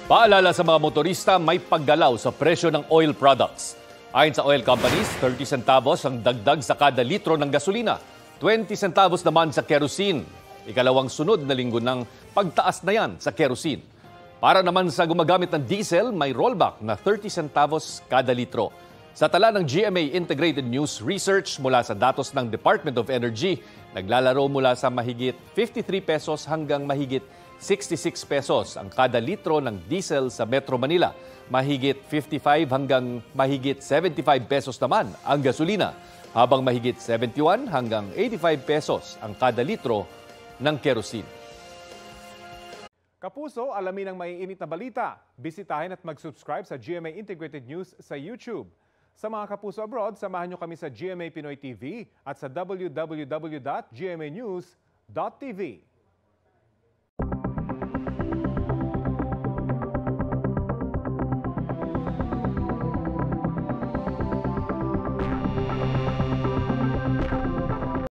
Paalala sa mga motorista, may paggalaw sa presyo ng oil products. Ayon sa oil companies, 30 centavos ang dagdag sa kada litro ng gasolina. 20 centavos naman sa kerosene. Ikalawang sunod na linggo ng pagtaas na yan sa kerosene. Para naman sa gumagamit ng diesel, may rollback na 30 centavos kada litro. Sa tala ng GMA Integrated News Research mula sa datos ng Department of Energy, naglalaro mula sa mahigit 53 pesos hanggang mahigit 66 pesos ang kada litro ng diesel sa Metro Manila. Mahigit 55 hanggang mahigit 75 pesos naman ang gasolina, habang mahigit 71 hanggang 85 pesos ang kada litro ng kerosene. Kapuso, alamin ang maiinit na balita. Bisitahin at mag-subscribe sa GMA Integrated News sa YouTube. Sa mga kapuso abroad, samahan nyo kami sa GMA Pinoy TV at sa www.gmanews.tv.